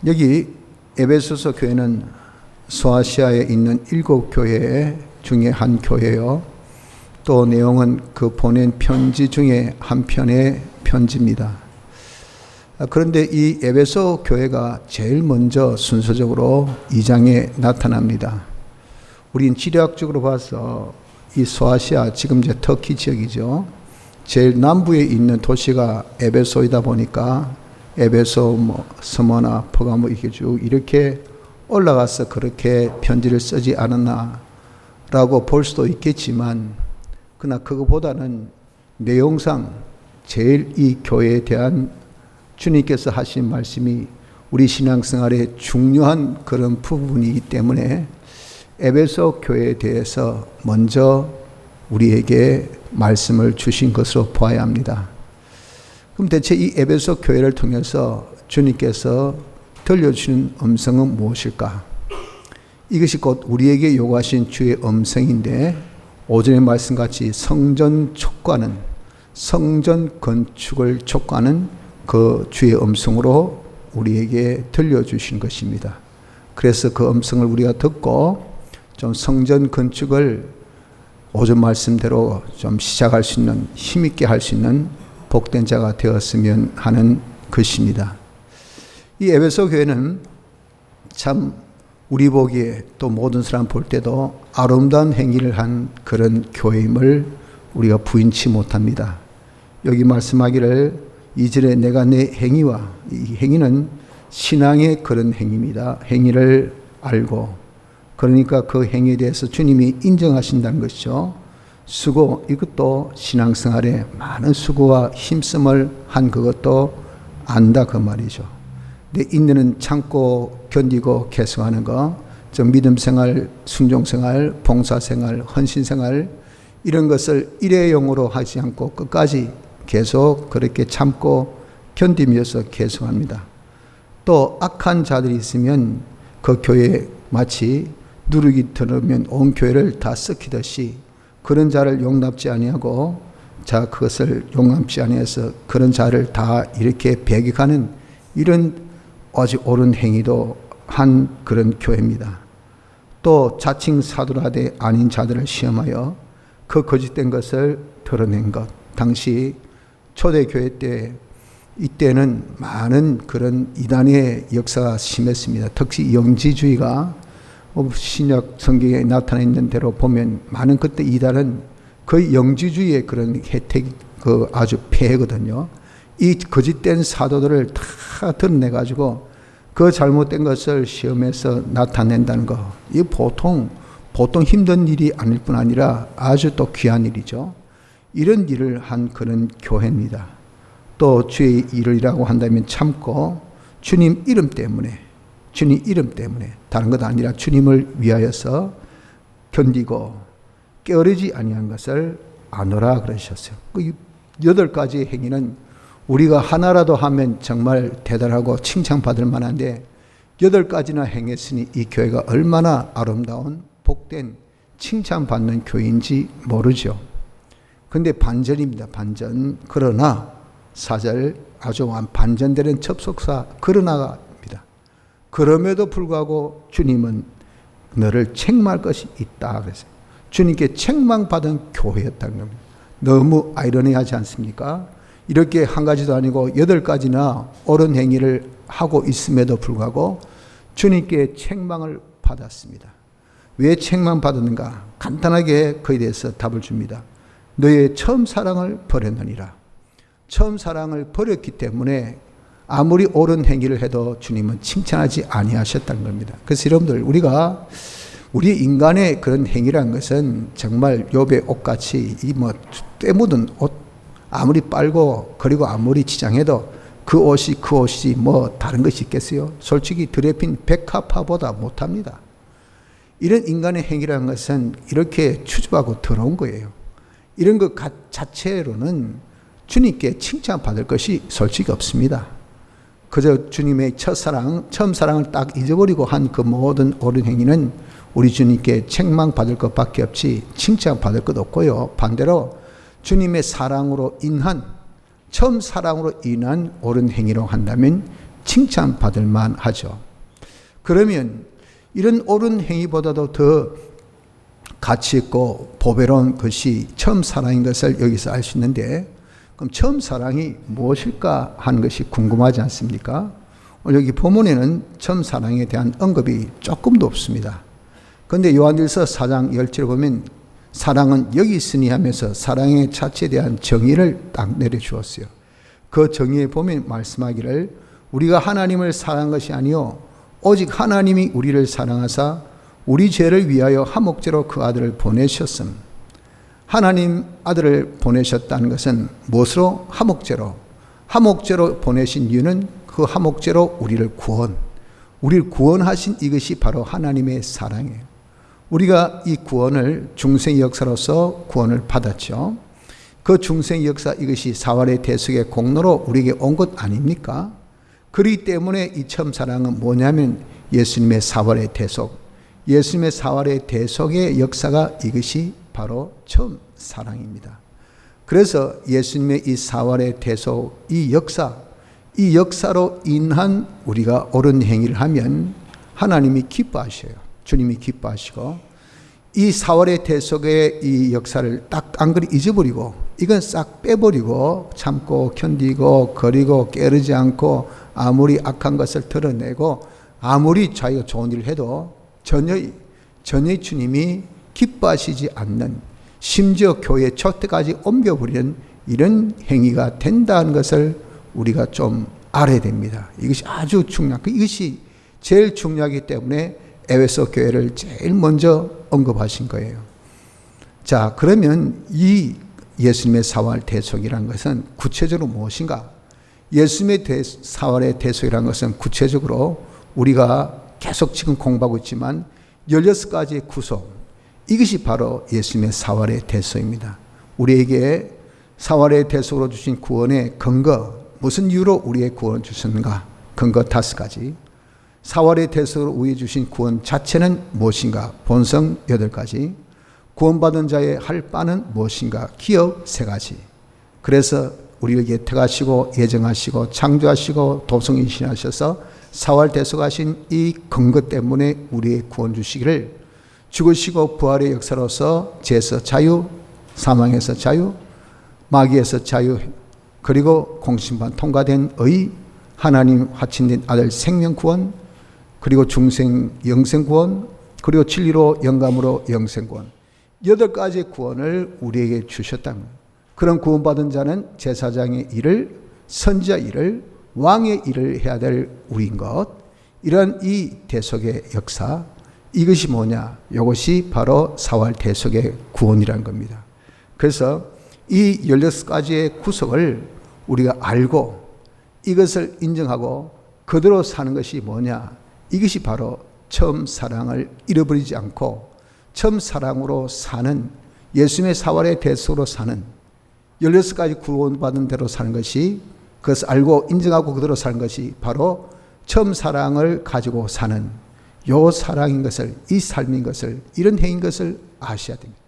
여기 에베소서 교회는 소아시아에 있는 7교회 중에 한 교회요. 또 내용은 그 보낸 편지 중에 한 편의 편지입니다. 그런데 이 에베소 교회가 제일 먼저 순서적으로 2장에 나타납니다. 우린 지리학적으로 봐서 이 소아시아, 지금 이제 터키 지역이죠. 제일 남부에 있는 도시가 에베소이다 보니까 에베소, 스모나, 퍼가모 이렇게 쭉 이렇게 올라가서 그렇게 편지를 쓰지 않았나라고 볼 수도 있겠지만, 그러나 그거보다는 내용상 제일 이 교회에 대한 주님께서 하신 말씀이 우리 신앙생활에 중요한 그런 부분이기 때문에 에베소 교회에 대해서 먼저 우리에게 말씀을 주신 것으로 보아야 합니다. 그럼 대체 이 에베소 교회를 통해서 주님께서 들려주시는 음성은 무엇일까? 이것이 곧 우리에게 요구하신 주의 음성인데, 오전의 말씀같이 성전 촉구하는, 성전 건축을 촉구하는 그 주의 음성으로 우리에게 들려주신 것입니다. 그래서 그 음성을 우리가 듣고 좀 성전 건축을 오전 말씀대로 좀 시작할 수 있는, 힘있게 할 수 있는 복된 자가 되었으면 하는 것입니다. 이 에베소 교회는 참 우리 보기에 또 모든 사람 볼 때도 아름다운 행위를 한 그런 교회임을 우리가 부인치 못합니다. 여기 말씀하기를 2절에 내가 내 행위와, 이 행위는 신앙의 그런 행위입니다. 행위를 알고, 그러니까 그 행위에 대해서 주님이 인정하신다는 것이죠. 수고, 이것도 신앙생활에 많은 수고와 힘씀을 한 그것도 안다 그 말이죠. 내 인내는 참고 견디고 계속하는 것, 저 믿음생활, 순종생활, 봉사생활, 헌신생활, 이런 것을 일회용으로 하지 않고 끝까지 계속 그렇게 참고 견디면서 계속합니다. 또 악한 자들이 있으면 그 교회에 마치 누룩이 들으면 온 교회를 다 썩히듯이 그런 자를 용납지 아니하고, 자 그것을 용납지 아니해서 그런 자를 다 이렇게 배격하는 이런 아주 옳은 행위도 한 그런 교회입니다. 또 자칭 사도라되 아닌 자들을 시험하여 그 거짓된 것을 드러낸 것. 당시 초대교회 때, 이때는 많은 그런 이단의 역사가 심했습니다. 특히 영지주의가 신약 성경에 나타나 있는 대로 보면 많은 그때 이단은 거의 영지주의의 그런 혜택, 그 아주 폐해거든요. 이 거짓된 사도들을 다 드러내가지고 그 잘못된 것을 시험해서 나타낸다는 거, 이 보통 힘든 일이 아닐 뿐 아니라 아주 또 귀한 일이죠. 이런 일을 한 그런 교회입니다. 또 주의 일이라고 한다면 참고 주님 이름 때문에, 다른 것 아니라 주님을 위하여서 견디고 게으르지 아니한 것을 아노라 그러셨어요. 그 8가지의 행위는 우리가 하나라도 하면 정말 대단하고 칭찬받을 만한데 8가지나 행했으니 이 교회가 얼마나 아름다운 복된 칭찬받는 교회인지 모르죠. 근데 반전입니다. 반전. 그러나 4절 아주 반전되는 접속사 그러나입니다. 그럼에도 불구하고 주님은 너를 책망할 것이 있다 그랬어요. 주님께 책망받은 교회였다는 겁니다. 너무 아이러니하지 않습니까? 이렇게 한 가지도 아니고 8가지나 옳은 행위를 하고 있음에도 불구하고 주님께 책망을 받았습니다. 왜 책망받았는가? 간단하게 그에 대해서 답을 줍니다. 너의 처음 사랑을 버렸느니라. 처음 사랑을 버렸기 때문에 아무리 옳은 행위를 해도 주님은 칭찬하지 아니하셨다는 겁니다. 그래서 여러분들, 우리 인간의 그런 행위라는 것은 정말 욥의 옷같이 이 때 묻은 옷, 아무리 빨고 그리고 아무리 치장해도 그 옷이 다른 것이 있겠어요? 솔직히 드레핀 백합화보다 못합니다. 이런 인간의 행위라는 것은 이렇게 추접하고 더러운 거예요. 이런 것 자체로는 주님께 칭찬받을 것이 솔직히 없습니다. 그저 주님의 처음 사랑을 딱 잊어버리고 한 그 모든 옳은 행위는 우리 주님께 책망받을 것밖에 없지 칭찬받을 것 없고요. 반대로 주님의 사랑으로 인한, 처음 사랑으로 인한 옳은 행위로 한다면 칭찬받을 만하죠. 그러면 이런 옳은 행위보다도 더 가치 있고 보배로운 것이 처음 사랑인 것을 여기서 알 수 있는데, 그럼 처음 사랑이 무엇일까 하는 것이 궁금하지 않습니까? 오늘 여기 본문에는 처음 사랑에 대한 언급이 조금도 없습니다. 그런데 요한일서 4장 10절에 보면 사랑은 여기 있으니 하면서 사랑의 자체에 대한 정의를 딱 내려주었어요. 그 정의에 보면 말씀하기를 우리가 하나님을 사랑한 것이 아니요 오직 하나님이 우리를 사랑하사 우리 죄를 위하여 화목제로 그 아들을 보내셨음. 하나님 아들을 보내셨다는 것은 무엇으로? 화목제로 보내신 이유는 그 화목제로 우리를 구원하신 이것이 바로 하나님의 사랑이에요. 우리가 이 구원을 중생의 역사로서 구원을 받았죠. 그 중생의 역사, 이것이 사활의 대속의 공로로 우리에게 온 것 아닙니까? 그렇기 때문에 이 처음 사랑은 뭐냐면 예수님의 사활의 대속, 예수님의 사활의 대속의 역사가 이것이 바로 처음 사랑입니다. 그래서 예수님의 이 사활의 대속, 이 역사로 인한 우리가 옳은 행위를 하면 하나님이 기뻐하셔요. 주님이 기뻐하시고, 이 사활의 대속의 이 역사를 딱 안 그리 잊어버리고, 이건 싹 빼버리고 참고 견디고 거리고 깨르지 않고 아무리 악한 것을 드러내고 아무리 자기가 좋은 일을 해도 전혀 주님이 기뻐하시지 않는, 심지어 교회 촛대까지 옮겨버리는 이런 행위가 된다는 것을 우리가 좀 알아야 됩니다. 이것이 아주 중요한, 이것이 제일 중요하기 때문에 에베소 교회를 제일 먼저 언급하신 거예요. 자, 그러면 이 예수님의 사활 대속이라는 것은 구체적으로 무엇인가? 예수님의 사활의 대속이라는 것은 구체적으로 우리가 계속 지금 공부하고 있지만 16가지의 구속, 이것이 바로 예수님의 사활의 대속입니다. 우리에게 사활의 대속으로 주신 구원의 근거, 무슨 이유로 우리의 구원을 주셨는가? 근거 5가지. 사활의 대속으로 우리에 주신 구원 자체는 무엇인가? 본성 8가지. 구원받은 자의 할 바는 무엇인가? 기업 3가지. 그래서 우리에게 택하시고 예정하시고 창조하시고 도성인신하셔서 사활 대속하신 이 근거 때문에 우리의 구원 주시기를, 죽으시고 부활의 역사로서 죄에서 자유, 사망에서 자유, 마귀에서 자유, 그리고 공심판 통과된 의, 하나님 화친된 아들 생명 구원, 그리고 중생 영생 구원, 그리고 진리로 영감으로 영생 구원, 8가지 구원을 우리에게 주셨다는 거예요. 그런 구원받은 자는 제사장의 일을, 선지자 일을, 왕의 일을 해야 될 우리인 것, 이런 이 대속의 역사, 이것이 뭐냐? 이것이 바로 사활 대속의 구원이라는 겁니다. 그래서 이 16가지의 구속을 우리가 알고 이것을 인정하고 그대로 사는 것이 뭐냐? 이것이 바로 처음 사랑을 잃어버리지 않고 처음 사랑으로 사는, 예수님의 사활의 대속으로 사는, 16가지 구원받은 대로 사는 것이, 그것을 알고 인정하고 그대로 사는 것이 바로 처음 사랑을 가지고 사는 요 사랑인 것을, 이 삶인 것을, 이런 행인 것을 아셔야 됩니다.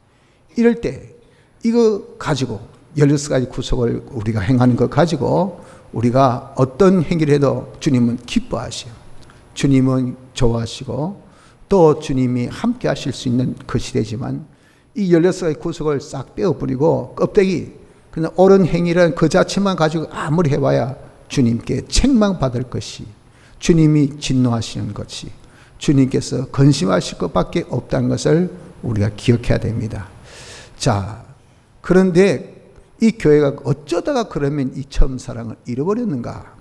이럴 때 이거 가지고 16가지 구속을 우리가 행하는 것 가지고 우리가 어떤 행위를 해도 주님은 기뻐하셔요. 주님은 좋아하시고 또 주님이 함께 하실 수 있는 그 시대지만, 이 16가지 구속을 싹 빼어버리고 껍데기, 그냥 옳은 행위라는 그 자체만 가지고 아무리 해봐야 주님께 책망받을 것이, 주님이 진노하시는 것이, 주님께서 건심하실 것밖에 없다는 것을 우리가 기억해야 됩니다. 자, 그런데 이 교회가 어쩌다가 그러면 이 처음 사랑을 잃어버렸는가?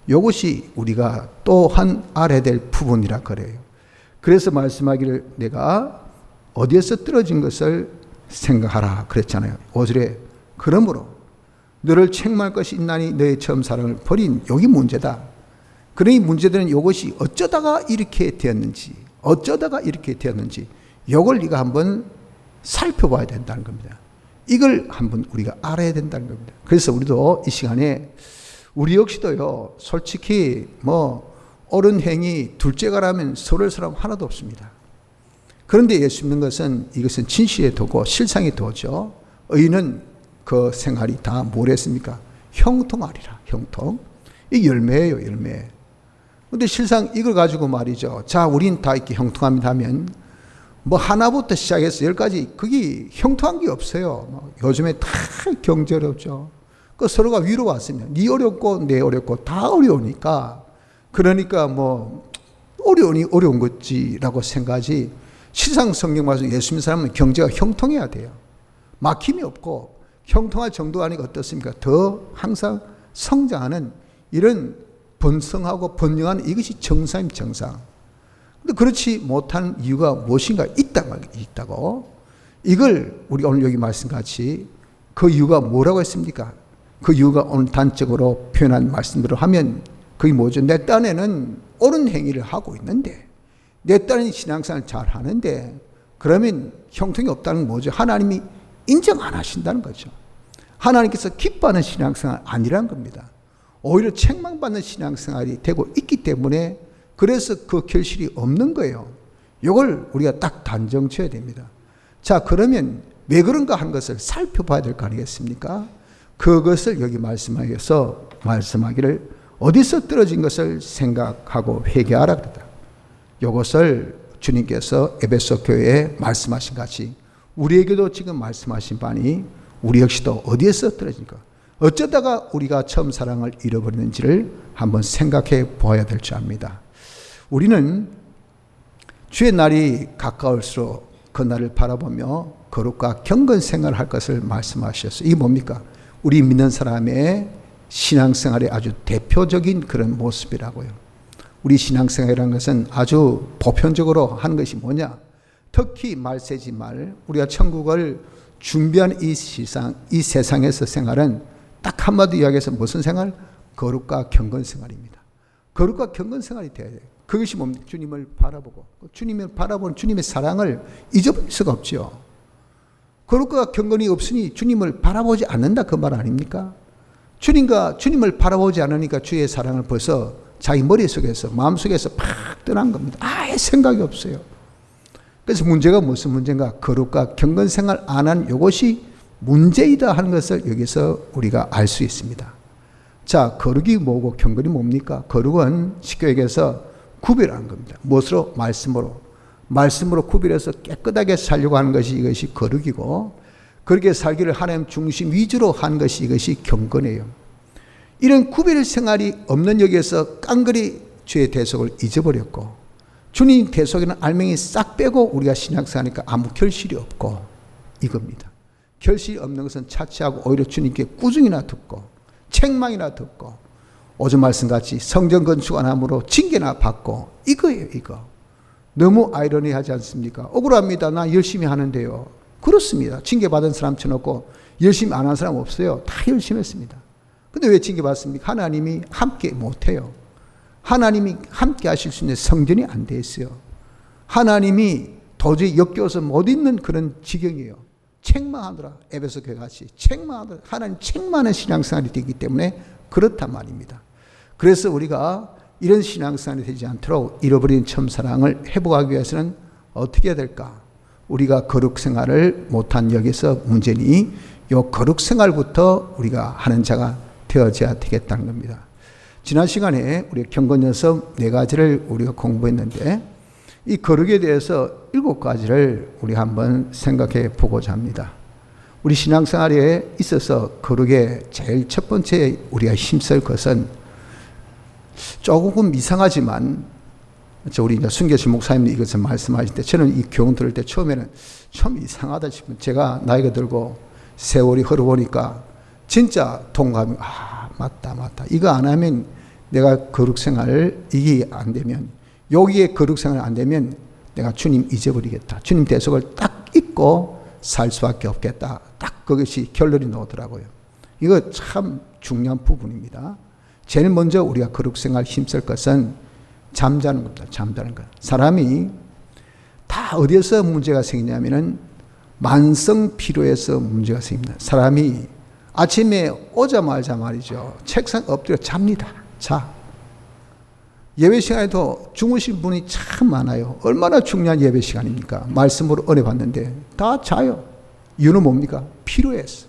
이것이 우리가 또한 알아야 될 부분이라 그래요. 그래서 말씀하기를 내가 어디에서 떨어진 것을 생각하라 그랬잖아요. 5절에 그러므로 너를 책망할 것이 있나니 너의 처음 사랑을 버린, 여기 문제다. 그러니 문제들은 이것이 어쩌다가 이렇게 되었는지, 이걸 네가 한번 살펴봐야 된다는 겁니다. 이걸 한번 우리가 알아야 된다는 겁니다. 그래서 우리도 이 시간에 우리 역시도요, 솔직히 옳은 행위 둘째가라면 서로의 사람 하나도 없습니다. 그런데 예수 믿는 것은, 이것은 진실의 도고 실상의 도죠. 의인은 그 생활이 다 뭘 했습니까? 형통하리라. 형통. 이 열매예요, 열매. 근데 실상 이걸 가지고 말이죠. 자, 우린 다 이렇게 형통합니다 하면 뭐 하나부터 시작해서 10까지 그게 형통한 게 없어요. 요즘에 다 경제 어렵죠. 그 서로가 위로받습니다. 네 어렵고 내 어렵고 다 어려우니까 그러니까 뭐 어려우니 어려운 거지라고 생각하지. 실상 성경 말씀 예수 믿는 사람은 경제가 형통해야 돼요. 막힘이 없고 형통할 정도가 아니고 어떻습니까? 더 항상 성장하는 이런 번성하고 번영하는 이것이 정상입니다. 정상. 근데 그렇지 못한 이유가 무엇인가 있다고. 이걸 우리 오늘 여기 말씀같이 그 이유가 뭐라고 했습니까? 그 이유가 오늘 단적으로 표현한 말씀대로 하면 그게 뭐죠? 내 딴에는 옳은 행위를 하고 있는데 내 딴에는 신앙생활을 잘 하는데 그러면 형통이 없다는 건 뭐죠? 하나님이 인정 안 하신다는 거죠. 하나님께서 기뻐하는 신앙생활 아니라는 겁니다. 오히려 책망받는 신앙생활이 되고 있기 때문에 그래서 그 결실이 없는 거예요. 이걸 우리가 딱 단정 지어야 됩니다. 자, 그러면 왜 그런가 하는 것을 살펴봐야 될 거 아니겠습니까? 그것을 여기 말씀하기를 어디서 떨어진 것을 생각하고 회개하라 그러다. 이것을 주님께서 에베소 교회에 말씀하신 같이 우리에게도 지금 말씀하신 바니 우리 역시도 어디에서 떨어진가? 어쩌다가 우리가 처음 사랑을 잃어버렸는지를 한번 생각해 보아야 될 줄 압니다. 우리는 주의 날이 가까울수록 그 날을 바라보며 거룩과 경건 생활을 할 것을 말씀하셨어요. 이게 뭡니까? 우리 믿는 사람의 신앙생활의 아주 대표적인 그런 모습이라고요. 우리 신앙생활이라는 것은 아주 보편적으로 하는 것이 뭐냐? 특히 말세지 말, 우리가 천국을 준비한 이 세상에서 생활은 딱 한마디 이야기해서 무슨 생활? 거룩과 경건 생활입니다. 거룩과 경건 생활이 돼야 돼요. 그것이 뭡니까? 주님을 바라보고 주님을 바라보는 주님의 사랑을 잊어버릴 수가 없죠. 거룩과 경건이 없으니 주님을 바라보지 않는다 그 말 아닙니까? 주님을 바라보지 않으니까 주의 사랑을 벌써 자기 머릿속에서 마음속에서 팍 떠난 겁니다. 아예 생각이 없어요. 그래서 문제가 무슨 문제인가? 거룩과 경건 생활 안 한 이것이 문제이다 하는 것을 여기서 우리가 알 수 있습니다. 자, 거룩이 뭐고 경건이 뭡니까? 거룩은 쉽게 얘기해서 구별하는 겁니다. 무엇으로? 말씀으로 구별해서 깨끗하게 살려고 하는 것이 이것이 거룩이고 그렇게 살기를 하나님 중심 위주로 하는 것이 이것이 경건이에요. 이런 구별 생활이 없는 여기에서 깡그리 주의 대속을 잊어버렸고 주님 대속에는 알맹이 싹 빼고 우리가 신앙생활하니까 아무 결실이 없고 이겁니다. 결실이 없는 것은 차치하고 오히려 주님께 꾸중이나 듣고 책망이나 듣고 오전 말씀같이 성전 건축 안 함으로 징계나 받고 이거예요. 이거 너무 아이러니하지 않습니까? 억울합니다. 나 열심히 하는데요. 그렇습니다. 징계받은 사람 쳐놓고 열심히 안 한 사람 없어요. 다 열심히 했습니다. 근데 왜 징계받습니까? 하나님이 함께 못해요. 하나님이 함께 하실 수 있는 성전이 안 돼 있어요. 하나님이 도저히 역겨워서 못 있는 그런 지경이에요. 책망하더라. 에베소 교회 같이 책망하더라. 하나님 책망하는 신앙생활이 되기 때문에 그렇단 말입니다. 그래서 우리가 이런 신앙생활이 되지 않도록 잃어버린 처음사랑을 회복하기 위해서는 어떻게 해야 될까? 우리가 거룩생활을 못한 여기서 문제니 이 거룩생활부터 우리가 하는 자가 되어져야 되겠다는 겁니다. 지난 시간에 우리 경건연습 4가지를 우리가 공부했는데 이 거룩에 대해서 7가지를 우리 한번 생각해 보고자 합니다. 우리 신앙생활에 있어서 거룩의 제일 첫 번째 우리가 힘쓸 것은 조금 이상하지만 우리 이제 순교실 목사님이 이것을 말씀하실 때 저는 이 교훈 들을 때 처음에는 참 이상하다 싶은 제가 나이가 들고 세월이 흐르보니까 진짜 동감이 맞다 이거 안 하면 내가 거룩생활 이게 안 되면 여기에 거룩생활 안 되면 내가 주님 잊어버리겠다. 주님 대속을 딱 잊고 살 수밖에 없겠다. 딱 그것이 결론이 나오더라고요. 이거 참 중요한 부분입니다. 제일 먼저 우리가 거룩생활 힘쓸 것은 잠자는 겁니다. 잠자는 것. 사람이 다 어디에서 문제가 생기냐면은 만성 피로에서 문제가 생깁니다. 사람이 아침에 오자마자 말이죠. 책상 엎드려 잡니다. 자. 예배 시간에도 주무신 분이 참 많아요. 얼마나 중요한 예배 시간입니까? 말씀으로 은혜 받는데 다 자요. 이유는 뭡니까? 피로했어.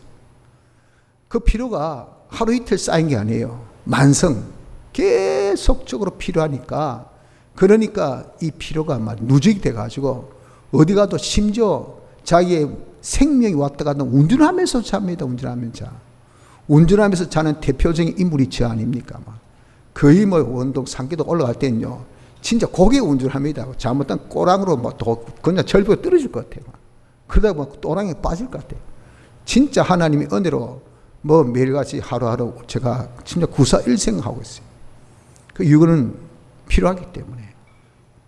그 피로가 하루 이틀 쌓인 게 아니에요. 만성. 계속적으로 필요하니까, 그러니까 이 피로가 누적이 돼가지고 어디 가도 심지어 자기의 생명이 왔다 갔다 운전하면서 잡니다. 운전하면서 자는 대표적인 인물이 저 아닙니까? 거의 원동 상계도 올라갈 때는요, 진짜 고개 운전합니다. 잘못하면 꼬랑으로 그냥 절벽에 떨어질 것 같아요. 그러다가 또랑에 빠질 것 같아요. 진짜 하나님의 은혜로 매일같이 하루하루 제가 진짜 구사일생하고 있어요. 그 이유는 필요하기 때문에.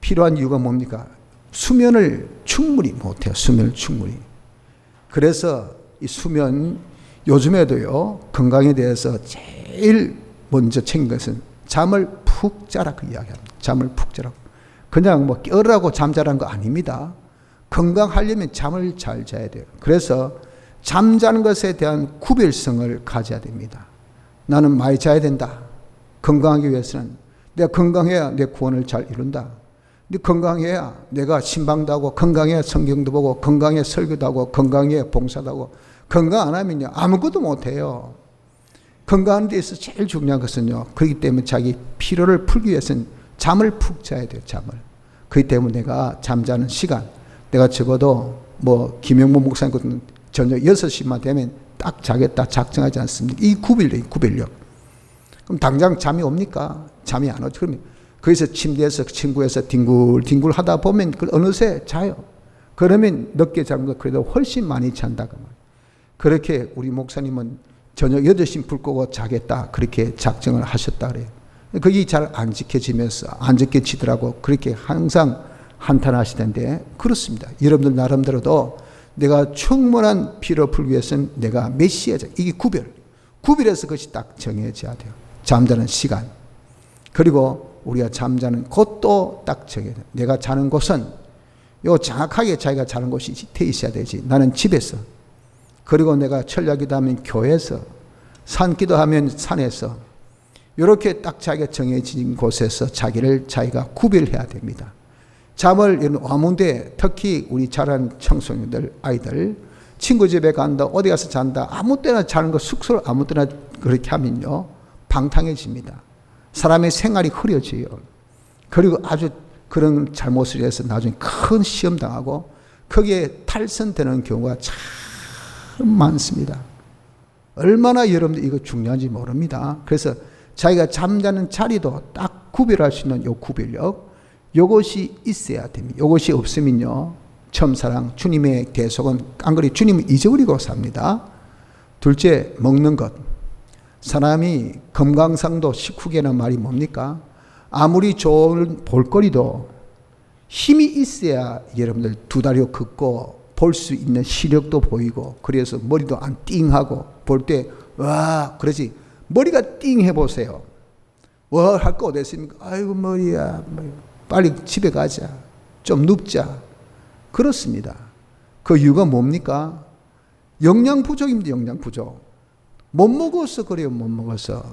필요한 이유가 뭡니까? 수면을 충분히 못해요. 수면을 충분히. 그래서 이 수면, 요즘에도요, 건강에 대해서 제일 먼저 챙긴 것은 잠을 푹 자라, 그 이야기합니다. 잠을 푹 자라고. 그냥 깨우라고 잠자라는 거 아닙니다. 건강하려면 잠을 잘 자야 돼요. 그래서 잠자는 것에 대한 구별성을 가져야 됩니다. 나는 많이 자야 된다. 건강하기 위해서는 내가 건강해야 내 구원을 잘 이룬다. 건강해야 내가 신방도 하고, 건강해야 성경도 보고, 건강해야 설교도 하고, 건강해야 봉사도 하고. 건강 안 하면요, 아무것도 못해요. 건강한 데 있어서 제일 중요한 것은요, 그렇기 때문에 자기 피로를 풀기 위해서는 잠을 푹 자야 돼요. 잠을. 그렇기 때문에 내가 잠자는 시간, 내가 적어도 김영모 목사님 같은 저녁 6시만 되면 딱 자겠다 작정하지 않습니까? 이 구별력. 그럼 당장 잠이 옵니까? 잠이 안 오죠. 그러면 거기서 침대에서 친구에서 뒹굴 하다 보면 어느새 자요. 그러면 늦게 자는 거 그래도 훨씬 많이 잔다. 그렇게 우리 목사님은 저녁 8시 불 끄고 자겠다, 그렇게 작정을 하셨다 그래요. 그게 잘 안 지켜지면서 안 지켜지더라고. 그렇게 항상 한탄하시던데, 그렇습니다. 여러분들 나름대로도 내가 충분한 피로 풀기 위해서는 내가 몇 시에 자, 이게 구별해서 그것이 딱 정해져야 돼요. 잠자는 시간, 그리고 우리가 잠자는 곳도 딱 정해야 돼요. 내가 자는 곳은 정확하게 자기가 자는 곳이 돼 있어야 되지. 나는 집에서, 그리고 내가 철야기도 하면 교회에서, 산기도 하면 산에서, 이렇게 딱 자기가 정해진 곳에서 자기가 구별해야 됩니다. 잠을 아무데, 특히 우리 자란 청소년들, 아이들, 친구 집에 간다, 어디 가서 잔다, 아무 때나 자는 거, 숙소를 아무 때나 그렇게 하면요, 방탕해집니다. 사람의 생활이 흐려져요. 그리고 아주 그런 잘못을 해서 나중에 큰 시험 당하고 거기에 탈선되는 경우가 참 많습니다. 얼마나 여러분들 이거 중요한지 모릅니다. 그래서 자기가 잠자는 자리도 딱 구별할 수 있는 요 구별력, 요것이 있어야 됩니다. 요것이 없으면요, 처음사랑 주님의 대속은 깡그리 주님을 잊어버리고 삽니다. 둘째, 먹는 것. 사람이 건강상도 식후계라는 말이 뭡니까? 아무리 좋은 볼거리도 힘이 있어야 여러분들 두 다리로 걷고 볼 수 있는 시력도 보이고, 그래서 머리도 안 띵하고, 볼 때 와 그러지, 머리가 띵 해보세요. 와 할 거 어딨습니까? 아이고 머리야, 빨리 집에 가자, 좀 눕자. 그렇습니다. 그 이유가 뭡니까? 영양 부족입니다. 영양 부족. 못 먹어서 그래요. 못 먹어서.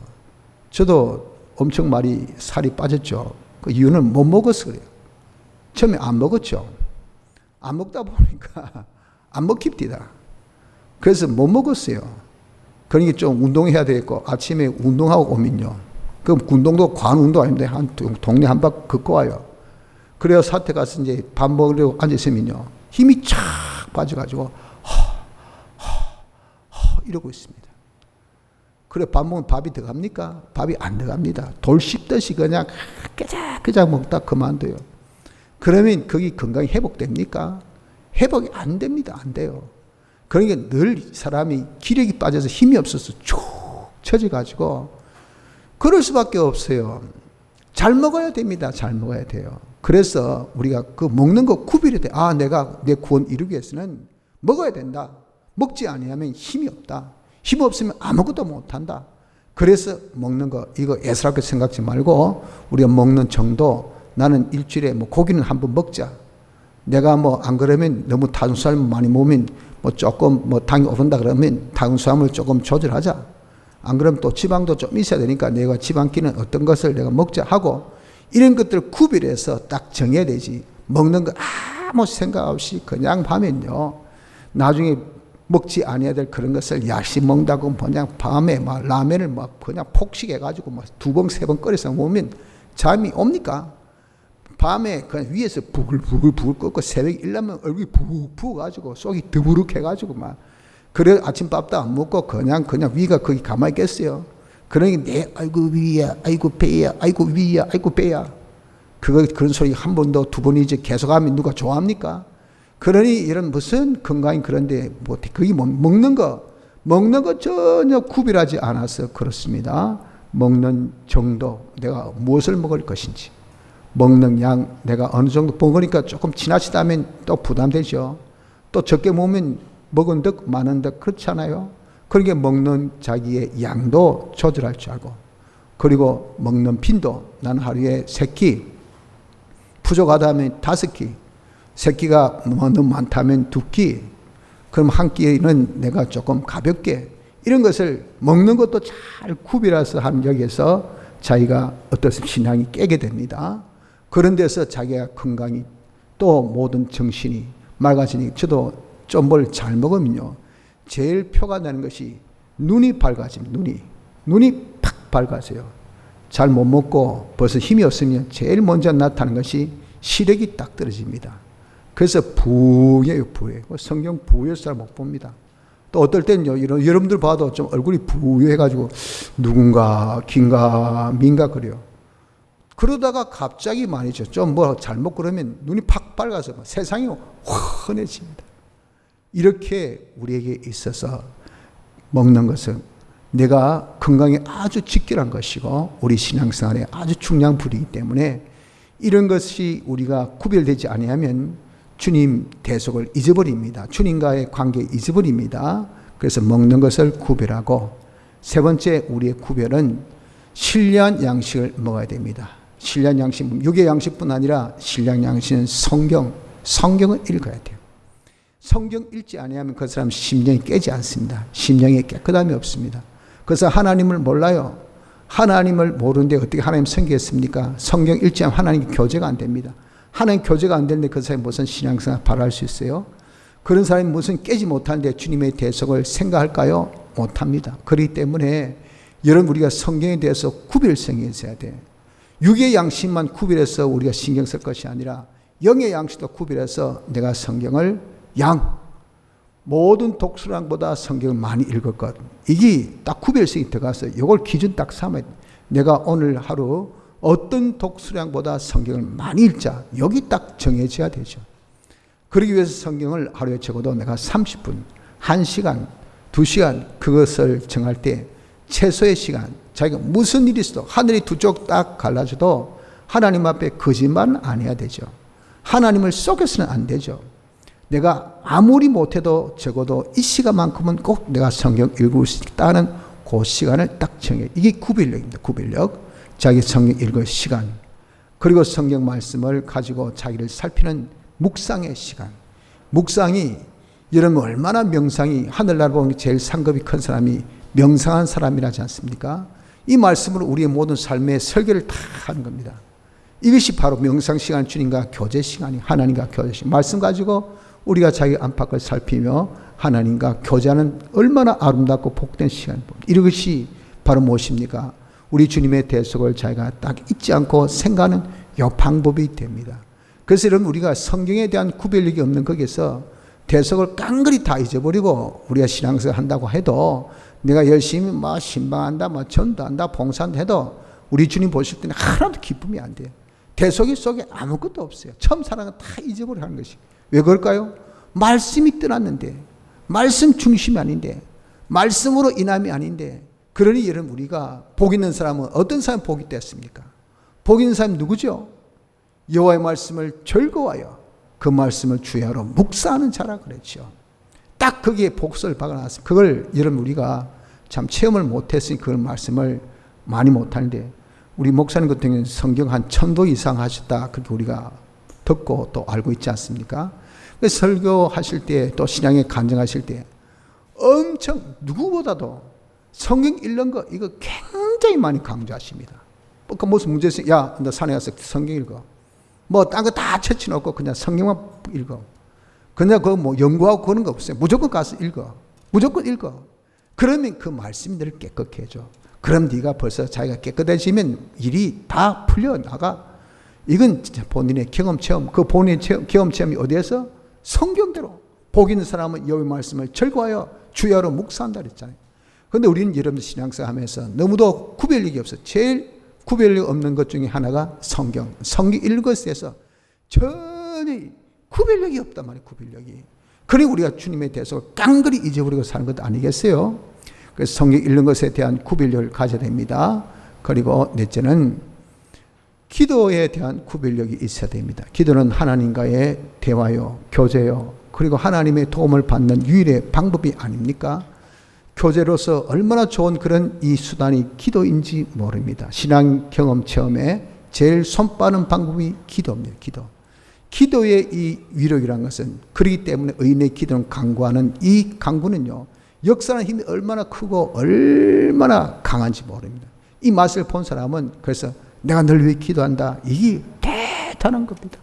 저도 엄청 많이 살이 빠졌죠. 그 이유는 못 먹어서 그래요. 처음에 안 먹었죠. 안 먹다 보니까 안 먹힙니다. 그래서 못 먹었어요. 그러니까 좀 운동해야 되겠고, 아침에 운동하고 오면요, 그 운동도 과한 운동 아닌데 한 동네 한 바퀴 걷고 와요. 그래야 사태 가서 이제 밥 먹으려고 앉아있으면요, 힘이 쫙 빠져가지고 이러고 있습니다. 그래 밥 먹으면 밥이 들어갑니까? 밥이 안 들어갑니다. 돌 씹듯이 그냥 깨작깨작 먹다 그만둬요. 그러면 거기 건강이 회복됩니까? 회복이 안 됩니다. 안 돼요. 그러니까 늘 사람이 기력이 빠져서 힘이 없어서 쭉 처져가지고 그럴 수밖에 없어요. 잘 먹어야 됩니다. 잘 먹어야 돼요. 그래서 우리가 그 먹는 거 구별해야 돼. 아, 내가 내 구원 이루기 위해서는 먹어야 된다. 먹지 아니하면 힘이 없다. 힘 없으면 아무것도 못한다. 그래서 먹는 거, 이거 애스럽게 생각지 말고 우리가 먹는 정도, 나는 일주일에 고기는 한번 먹자. 내가 안 그러면 너무 탄수화물 많이 먹으면 조금 당이 오른다 그러면 탄수화물 조금 조절하자. 안 그러면 또 지방도 좀 있어야 되니까 내가 지방기는 어떤 것을 내가 먹자 하고, 이런 것들을 구별해서 딱 정해야 되지. 먹는 거 아무 생각 없이 그냥 하면요, 나중에 먹지 아니해야 될 그런 것을 야식 먹는다고 그냥 밤에 막 라면을 막 그냥 폭식해가지고 막 2번, 3번 끓여서 먹으면 잠이 옵니까? 밤에 그냥 위에서 부글부글 끓고 새벽에 일어나면 얼굴이 푹 부어가지고 속이 드부룩해가지고 막 그래 아침밥도 안 먹고 그냥 위가 거기 가만히 있겠어요. 그러니 내 아이고 위야, 아이고 배야, 아이고 위야, 아이고 배야. 그런 소리 한 번도 2번이지 계속하면 누가 좋아합니까? 그러니 이런 무슨 건강이 그런데 뭐 그게 먹는 거 전혀 구별하지 않아서 그렇습니다. 먹는 정도, 내가 무엇을 먹을 것인지, 먹는 양, 내가 어느 정도 먹으니까 조금 지나치다면 또 부담되죠. 또 적게 먹으면 먹은 듯 많은 듯 그렇잖아요. 그러니까 먹는 자기의 양도 조절할 줄 알고, 그리고 먹는 빈도, 나는 하루에 3끼, 부족하다면 5끼, 3끼가 너무 많다면 2끼, 그럼 한 끼는 내가 조금 가볍게, 이런 것을 먹는 것도 잘 구별해서 하는 여기에서 자기가 어떤 신앙이 깨게 됩니다. 그런 데서 자기가 건강이 또 모든 정신이 맑아지니, 저도 좀 뭘 잘 먹으면요, 제일 표가 나는 것이 눈이 밝아집니다. 눈이 팍 밝아져요. 잘 못 먹고 벌써 힘이 없으면 제일 먼저 나타나는 것이 시력이 딱 떨어집니다. 그래서 부해요. 성경 부해서 잘 못 봅니다. 또 어떨 때는요, 여러분들 봐도 좀 얼굴이 부해가지고 누군가 긴가 민가 그래요. 그러다가 갑자기 말이죠, 좀 뭐 잘못 그러면 눈이 팍 밝아서 세상이 환해집니다. 이렇게 우리에게 있어서 먹는 것은 내가 건강에 아주 직결한 것이고 우리 신앙생활에 아주 중요한 부분이기 때문에 이런 것이 우리가 구별되지 아니하면 주님 대속을 잊어버립니다. 주님과의 관계 잊어버립니다. 그래서 먹는 것을 구별하고, 3번째 우리의 구별은 신령한 양식을 먹어야 됩니다. 신령한 양식, 육의 양식뿐 아니라 신령한 양식은 성경을 읽어야 돼요. 성경 읽지 아니하면 그 사람 심령이 깨지 않습니다. 심령에 깨끗함이 없습니다. 그래서 하나님을 몰라요. 하나님을 모르는데 어떻게 하나님 섬기겠습니까? 성경 읽지 않으면 하나님 교제가 안 됩니다. 하나님 교제가 안 되는데 그 사람이 무슨 신앙생활 바랄 수 있어요? 그런 사람이 무슨 깨지 못하는데 주님의 대속을 생각할까요? 못합니다. 그렇기 때문에 여러분, 우리가 성경에 대해서 구별성이 있어야 돼. 육의 양식만 구별해서 우리가 신경 쓸 것이 아니라 영의 양식도 구별해서 내가 성경을 모든 독서량보다 성경을 많이 읽을 것, 이게 딱 구별성이 들어가서 이걸 기준 딱 삼아야 돼. 내가 오늘 하루 어떤 독서량보다 성경을 많이 읽자, 여기 딱 정해져야 되죠. 그러기 위해서 성경을 하루에 적어도 내가 30분, 1시간, 2시간 그것을 정할 때 최소의 시간, 자기가 무슨 일이 있어도 하늘이 두 쪽 딱 갈라져도 하나님 앞에 거짓말은 안 해야 되죠. 하나님을 속여서는 안 되죠. 내가 아무리 못해도 적어도 이 시간만큼은 꼭 내가 성경 읽을 수 있다는 그 시간을 딱 정해. 이게 구별력입니다. 구별력. 자기 성경 읽을 시간. 그리고 성경 말씀을 가지고 자기를 살피는 묵상의 시간. 묵상이, 여러분 얼마나 명상이, 하늘나라 보면 제일 상급이 큰 사람이 명상한 사람이라지 않습니까? 이 말씀으로 우리의 모든 삶의 설계를 다 하는 겁니다. 이것이 바로 명상 시간, 주님과 교제 시간이, 하나님과 교제 시간. 말씀 가지고 우리가 자기 안팎을 살피며 하나님과 교제하는 얼마나 아름답고 복된 시간입니다. 이것이 바로 무엇입니까? 우리 주님의 대속을 자기가 딱 잊지 않고 생각하는 이 방법이 됩니다. 그래서 여러분, 우리가 성경에 대한 구별력이 없는 거기에서 대속을 깡그리 다 잊어버리고 우리가 신앙생활 한다고 해도, 내가 열심히 막 신방한다, 막 전도한다, 봉사한다 해도 우리 주님 보실 때는 하나도 기쁨이 안 돼요. 대속이 속에 아무것도 없어요. 처음 사랑은 다 잊어버려 하는 것이. 왜 그럴까요? 말씀이 떠났는데, 말씀 중심이 아닌데, 말씀으로 인함이 아닌데. 그러니 여러분, 우리가 복 있는 사람은 어떤 사람이 복이 됐습니까? 복 있는 사람이 누구죠? 여호와의 말씀을 즐거워하여 그 말씀을 주야로 묵상하는 자라 그랬죠. 딱 거기에 복수를 박아놨습니다. 그걸 여러분, 우리가 참 체험을 못했으니 그걸 말씀을 많이 못하는데, 우리 목사님 같은 경우는 성경 한 1000도 이상 하셨다, 그렇게 우리가 듣고 또 알고 있지 않습니까? 설교하실 때, 또 신앙에 간증하실 때 엄청 누구보다도 성경 읽는 거, 이거 굉장히 많이 강조하십니다. 그 무슨 문제 있으면, 야, 너 산에 가서 성경 읽어. 뭐 딴 거 다 쳐치놓고 그냥 성경만 읽어. 그냥 그 뭐 연구하고 그런 거 없어요. 무조건 가서 읽어. 무조건 읽어. 그러면 그 말씀이 너를 깨끗게 해줘. 그럼 네가 벌써 자기가 깨끗해지면 일이 다 풀려나가. 이건 진짜 본인의 경험 체험. 그 본인의 경험 체험이 어디에서? 성경대로. 복 있는 사람은 여호와의 말씀을 절거하여 주야로 묵상한다 그랬잖아요. 그런데 우리는 여러분들 신앙생활 하면서 너무도 구별력이 없어. 제일 구별력 없는 것 중에 하나가 성경. 성경 읽었어서 전혀 구별력이 없단 말이에요. 구별력이. 그리고 우리가 주님에 대해서 깡그리 잊어버리고 사는 것 아니겠어요? 그래서 성경 읽는 것에 대한 구별력을 가져야 됩니다. 그리고 넷째는 기도에 대한 구별력이 있어야 됩니다. 기도는 하나님과의 대화요, 교제요, 그리고 하나님의 도움을 받는 유일의 방법이 아닙니까? 교제로서 얼마나 좋은 그런 이 수단이 기도인지 모릅니다. 신앙 경험 체험에 제일 손빠른 방법이 기도입니다. 기도. 기도의 이 위력이라는 것은, 그렇기 때문에 의인의 기도는 강구하는 이 강구는요, 역사하는 힘이 얼마나 크고 얼마나 강한지 모릅니다. 이 맛을 본 사람은 그래서 내가 널 위해 기도한다. 이게 대단한 겁니다.